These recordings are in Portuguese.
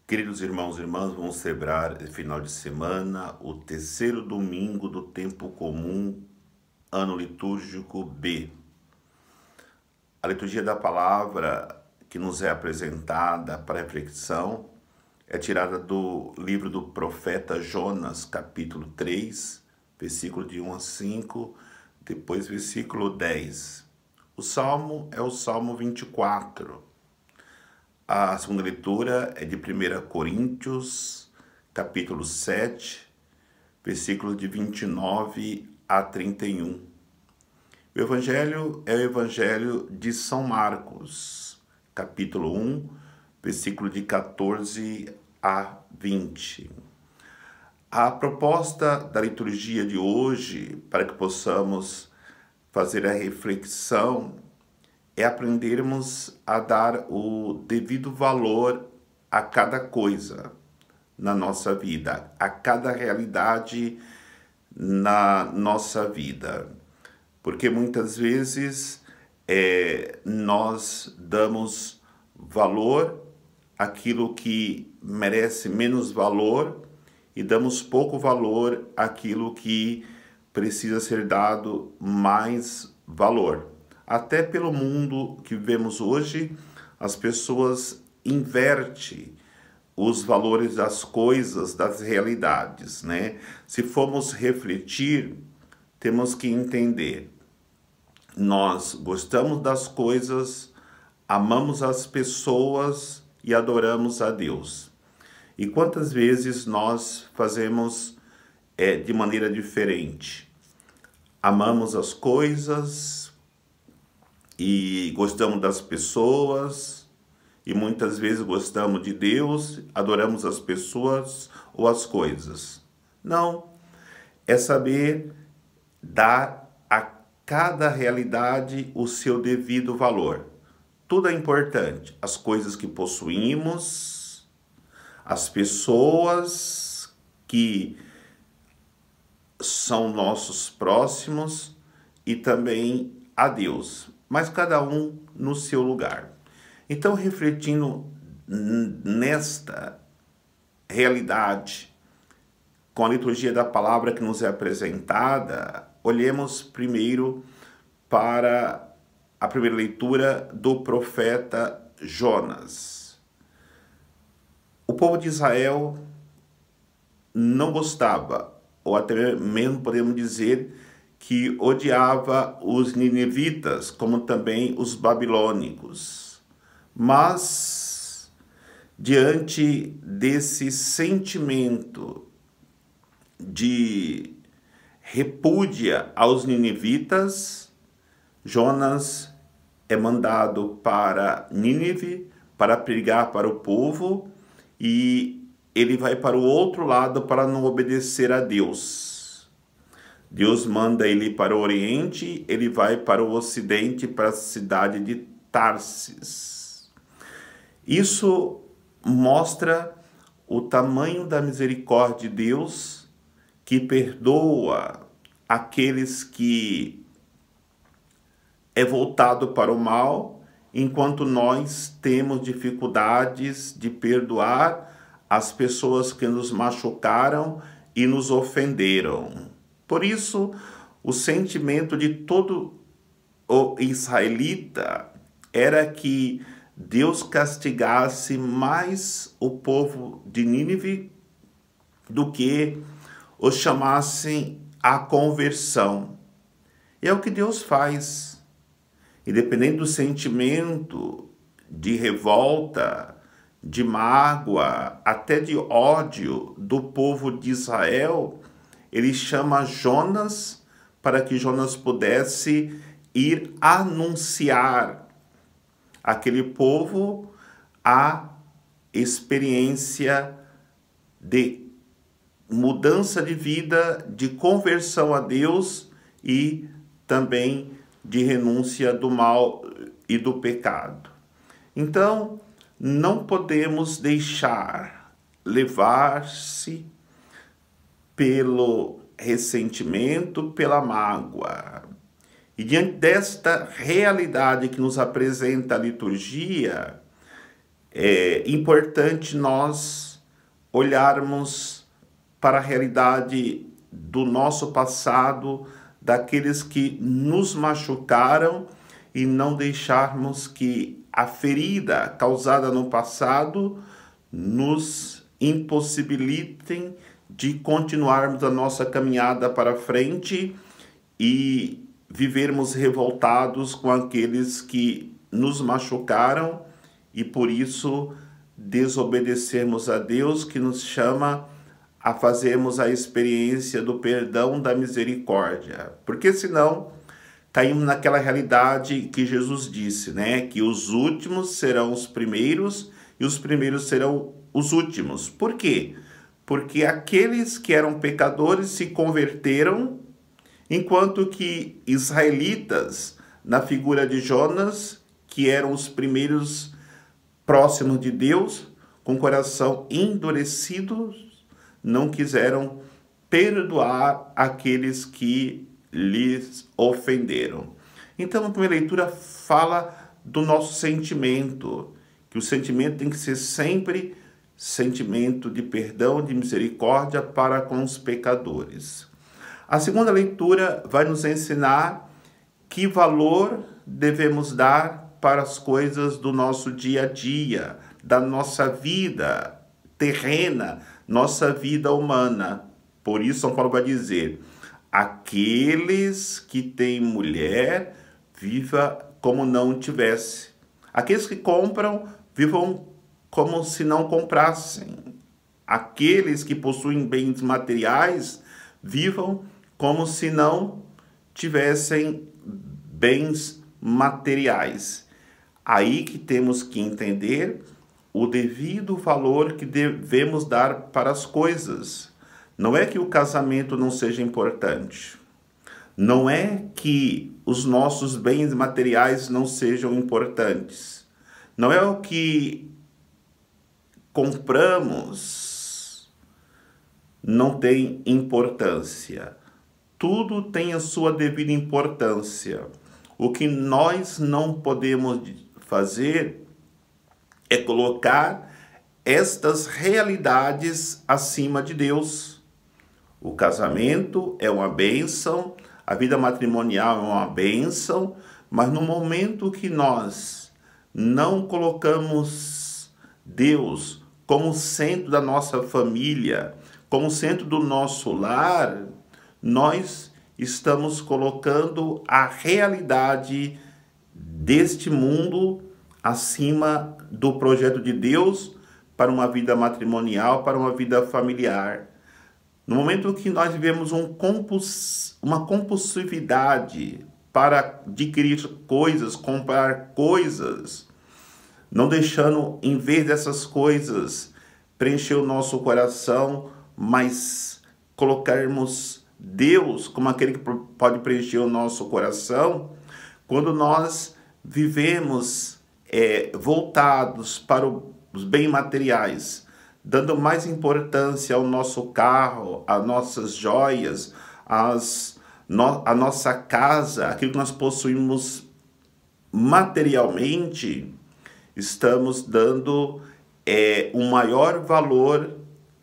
Queridos irmãos e irmãs, vamos celebrar esse final de semana o terceiro domingo do tempo comum, ano litúrgico B. A liturgia da palavra que nos é apresentada para reflexão é tirada do livro do profeta Jonas, capítulo 3, versículo de 1 a 5, depois versículo 10. O salmo é o Salmo 24. A segunda leitura é de 1 Coríntios, capítulo 7, versículos de 29 a 31. O evangelho é o evangelho de São Marcos, capítulo 1, versículo de 14 a 20. A proposta da liturgia de hoje, para que possamos fazer a reflexão, é aprendermos a dar o devido valor a cada coisa na nossa vida, a cada realidade na nossa vida. Porque muitas vezes nós damos valor àquilo que merece menos valor e damos pouco valor àquilo que precisa ser dado mais valor. Até pelo mundo que vivemos hoje, as pessoas invertem os valores das coisas, das realidades, né? Se formos refletir, temos que entender. Nós gostamos das coisas, amamos as pessoas e adoramos a Deus. E quantas vezes nós fazemos de maneira diferente? Amamos as coisas e gostamos das pessoas, e muitas vezes gostamos de Deus, adoramos as pessoas ou as coisas. Não, é saber dar a cada realidade o seu devido valor. Tudo é importante, as coisas que possuímos, as pessoas que são nossos próximos e também a Deus, mas cada um no seu lugar. Então, refletindo nesta realidade, com a liturgia da palavra que nos é apresentada, olhemos primeiro para a primeira leitura do profeta Jonas. O povo de Israel não gostava, ou até mesmo podemos dizer que odiava os ninivitas, como também os babilônicos. Mas, diante desse sentimento de repúdia aos ninivitas, Jonas é mandado para Nínive para pregar para o povo, e ele vai para o outro lado para não obedecer a Deus. Deus manda ele para o Oriente, ele vai para o Ocidente, para a cidade de Tarsis. Isso mostra o tamanho da misericórdia de Deus, que perdoa aqueles que é voltado para o mal, enquanto nós temos dificuldades de perdoar as pessoas que nos machucaram e nos ofenderam. Por isso, o sentimento de todo o israelita era que Deus castigasse mais o povo de Nínive do que os chamassem à conversão. E é o que Deus faz. Independente do sentimento de revolta, de mágoa, até de ódio do povo de Israel, ele chama Jonas para que Jonas pudesse ir anunciar àquele povo a experiência de mudança de vida, de conversão a Deus e também de renúncia do mal e do pecado. Então, não podemos deixar levar-se pelo ressentimento, pela mágoa. E diante desta realidade que nos apresenta a liturgia, é importante nós olharmos para a realidade do nosso passado, daqueles que nos machucaram, e não deixarmos que a ferida causada no passado nos impossibilitem de continuarmos a nossa caminhada para frente e vivermos revoltados com aqueles que nos machucaram e por isso desobedecermos a Deus, que nos chama a fazermos a experiência do perdão, da misericórdia. Porque senão caímos naquela realidade que Jesus disse, né? Que os últimos serão os primeiros e os primeiros serão os últimos. Por quê? Porque aqueles que eram pecadores se converteram, enquanto que israelitas, na figura de Jonas, que eram os primeiros próximos de Deus, com coração endurecido, não quiseram perdoar aqueles que lhes ofenderam. Então, a primeira leitura fala do nosso sentimento, que o sentimento tem que ser sempre sentimento de perdão, de misericórdia para com os pecadores. A segunda leitura vai nos ensinar que valor devemos dar para as coisas do nosso dia a dia, da nossa vida terrena, nossa vida humana. Por isso, São Paulo vai dizer: aqueles que têm mulher, viva como não tivesse. Aqueles que compram, vivam como se não comprassem. Aqueles que possuem bens materiais, vivam como se não tivessem bens materiais. Aí que temos que entender o devido valor que devemos dar para as coisas. Não é que o casamento não seja importante. Não é que os nossos bens materiais não sejam importantes. Não é o que compramos não tem importância. Tudo tem a sua devida importância. O que nós não podemos fazer é colocar estas realidades acima de Deus. O casamento é uma bênção, a vida matrimonial é uma bênção, mas no momento que nós não colocamos Deus como centro da nossa família, como centro do nosso lar, nós estamos colocando a realidade deste mundo acima do projeto de Deus para uma vida matrimonial, para uma vida familiar. No momento que nós vivemos uma compulsividade para adquirir coisas, comprar coisas, não deixando, em vez dessas coisas, preencher o nosso coração, mas colocarmos Deus como aquele que pode preencher o nosso coração, quando nós vivemos voltados para os bens materiais, dando mais importância ao nosso carro, às nossas joias, a nossa casa, aquilo que nós possuímos materialmente, estamos dando um maior valor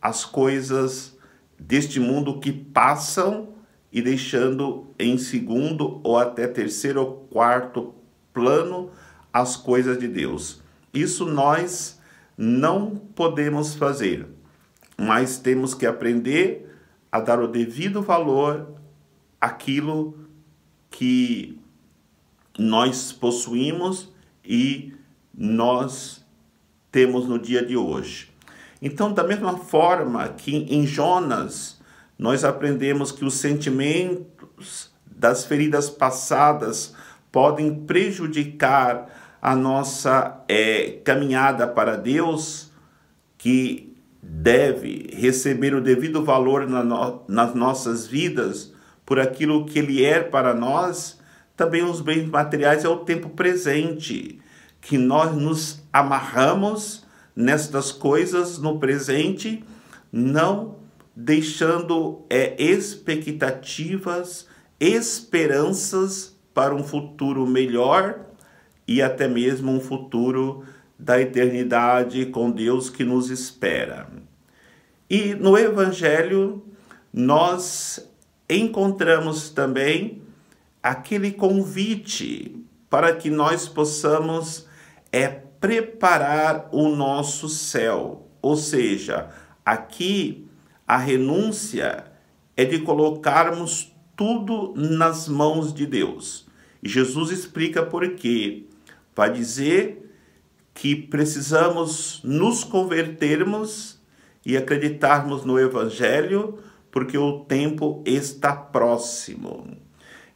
às coisas deste mundo que passam e deixando em segundo ou até terceiro ou quarto plano as coisas de Deus. Isso nós não podemos fazer, mas temos que aprender a dar o devido valor àquilo que nós possuímos e nós temos no dia de hoje. Então, da mesma forma que em Jonas nós aprendemos que os sentimentos das feridas passadas podem prejudicar a nossa caminhada para Deus, que deve receber o devido valor nas nossas vidas por aquilo que Ele é para nós, também os bens materiais é o tempo presente, que nós nos amarramos nestas coisas no presente, não deixando expectativas, esperanças para um futuro melhor e até mesmo um futuro da eternidade com Deus que nos espera. E no Evangelho nós encontramos também aquele convite para que nós possamos preparar o nosso céu. Ou seja, aqui a renúncia é de colocarmos tudo nas mãos de Deus. E Jesus explica por quê. Vai dizer que precisamos nos convertermos e acreditarmos no Evangelho, porque o tempo está próximo.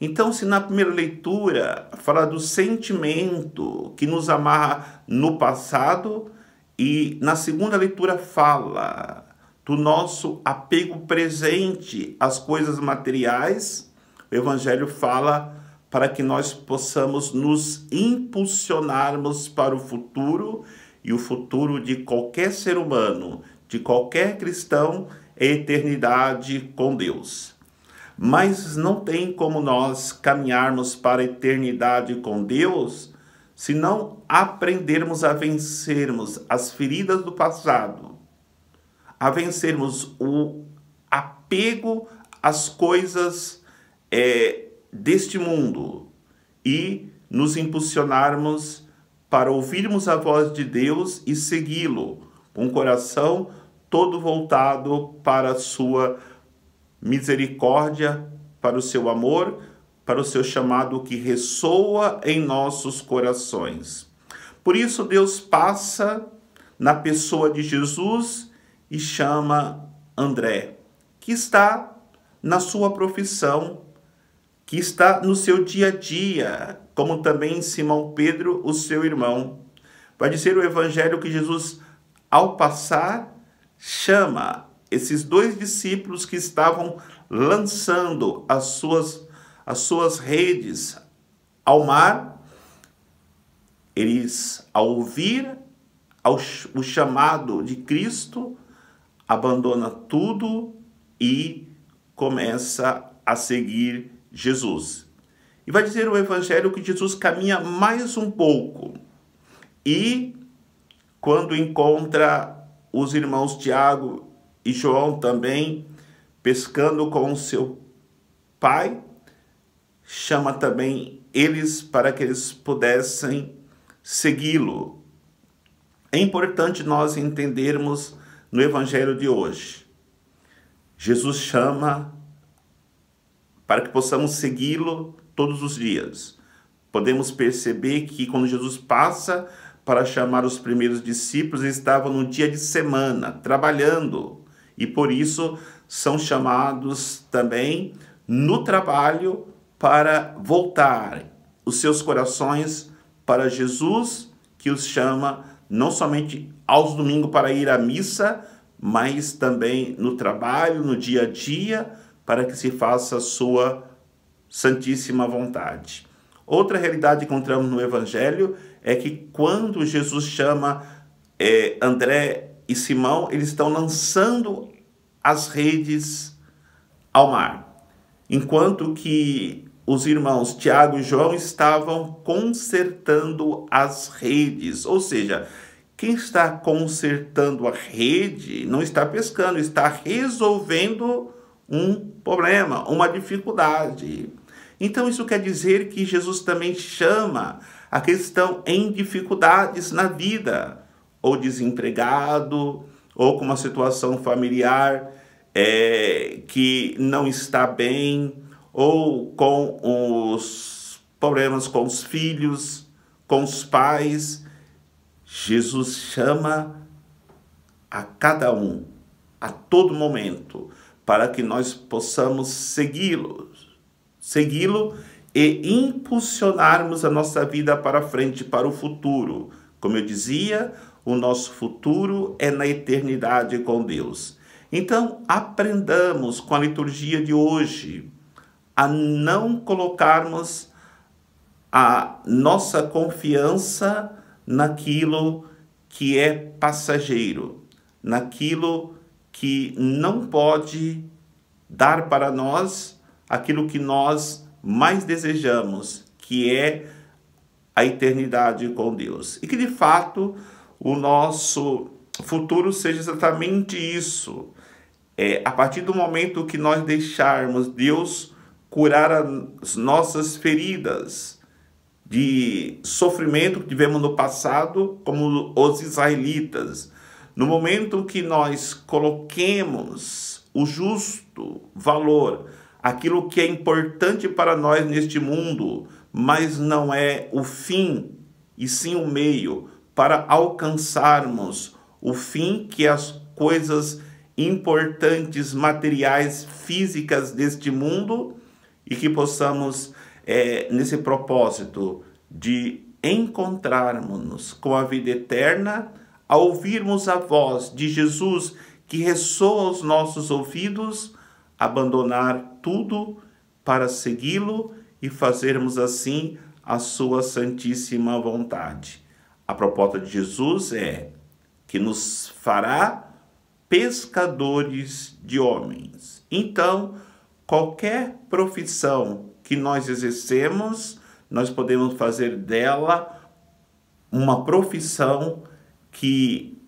Então, se na primeira leitura fala do sentimento que nos amarra no passado, e na segunda leitura fala do nosso apego presente às coisas materiais, o Evangelho fala para que nós possamos nos impulsionarmos para o futuro, e o futuro de qualquer ser humano, de qualquer cristão, é a eternidade com Deus. Mas não tem como nós caminharmos para a eternidade com Deus se não aprendermos a vencermos as feridas do passado, a vencermos o apego às coisas deste mundo e nos impulsionarmos para ouvirmos a voz de Deus e segui-lo com o coração todo voltado para a sua misericórdia, para o seu amor, para o seu chamado que ressoa em nossos corações. Por isso Deus passa na pessoa de Jesus e chama André, que está na sua profissão, que está no seu dia a dia, como também Simão Pedro, o seu irmão. Vai dizer o Evangelho que Jesus, ao passar, chama esses dois discípulos que estavam lançando as suas redes ao mar. Eles, ao ouvir o chamado de Cristo, abandona tudo e começa a seguir Jesus. E vai dizer o Evangelho que Jesus caminha mais um pouco. E quando encontra os irmãos Tiago e João também pescando com o seu pai, chama também eles para que eles pudessem segui-lo. É importante nós entendermos no Evangelho de hoje. Jesus chama para que possamos segui-lo todos os dias. Podemos perceber que quando Jesus passa para chamar os primeiros discípulos, eles estavam no dia de semana, trabalhando. E por isso são chamados também no trabalho para voltar os seus corações para Jesus, que os chama não somente aos domingos para ir à missa, mas também no trabalho, no dia a dia, para que se faça a sua santíssima vontade. Outra realidade que encontramos no Evangelho é que quando Jesus chama André e Simão, eles estão lançando as redes ao mar, enquanto que os irmãos Tiago e João estavam consertando as redes. Ou seja, quem está consertando a rede não está pescando, está resolvendo um problema, uma dificuldade. Então isso quer dizer que Jesus também chama aqueles que estão em dificuldades na vida, ou desempregado, ou com uma situação familiar que não está bem, ou com os problemas com os filhos, com os pais. Jesus chama a cada um, a todo momento, para que nós possamos segui-lo e impulsionarmos a nossa vida para frente, para o futuro. Como eu dizia, o nosso futuro é na eternidade com Deus. Então, aprendamos com a liturgia de hoje a não colocarmos a nossa confiança naquilo que é passageiro, naquilo que não pode dar para nós aquilo que nós mais desejamos, que é a eternidade com Deus. E que de fato o nosso futuro seja exatamente isso. A partir do momento que nós deixarmos Deus curar as nossas feridas de sofrimento que tivemos no passado, como os israelitas, no momento que nós coloquemos o justo valor, aquilo que é importante para nós neste mundo, mas não é o fim, e sim o meio, para alcançarmos o fim, que é as coisas importantes, materiais, físicas deste mundo, e que possamos, nesse propósito de encontrarmos-nos com a vida eterna, ao ouvirmos a voz de Jesus que ressoa aos nossos ouvidos, abandonar tudo para segui-lo e fazermos assim a sua santíssima vontade. A proposta de Jesus é que nos fará pescadores de homens. Então, qualquer profissão que nós exercemos, nós podemos fazer dela uma profissão que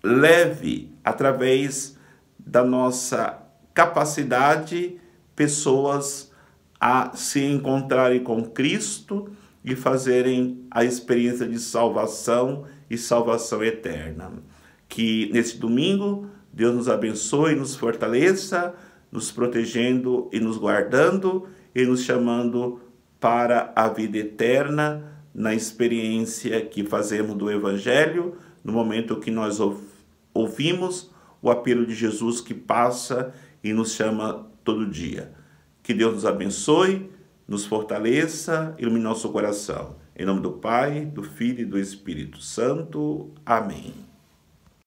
leve, através da nossa capacidade, pessoas a se encontrarem com Cristo e fazerem a experiência de salvação e salvação eterna. Que nesse domingo Deus nos abençoe, nos fortaleça, nos protegendo e nos guardando e nos chamando para a vida eterna na experiência que fazemos do Evangelho, no momento que nós ouvimos o apelo de Jesus que passa e nos chama todo dia. Que Deus nos abençoe, nos fortaleça, ilumine nosso coração. Em nome do Pai, do Filho e do Espírito Santo. Amém.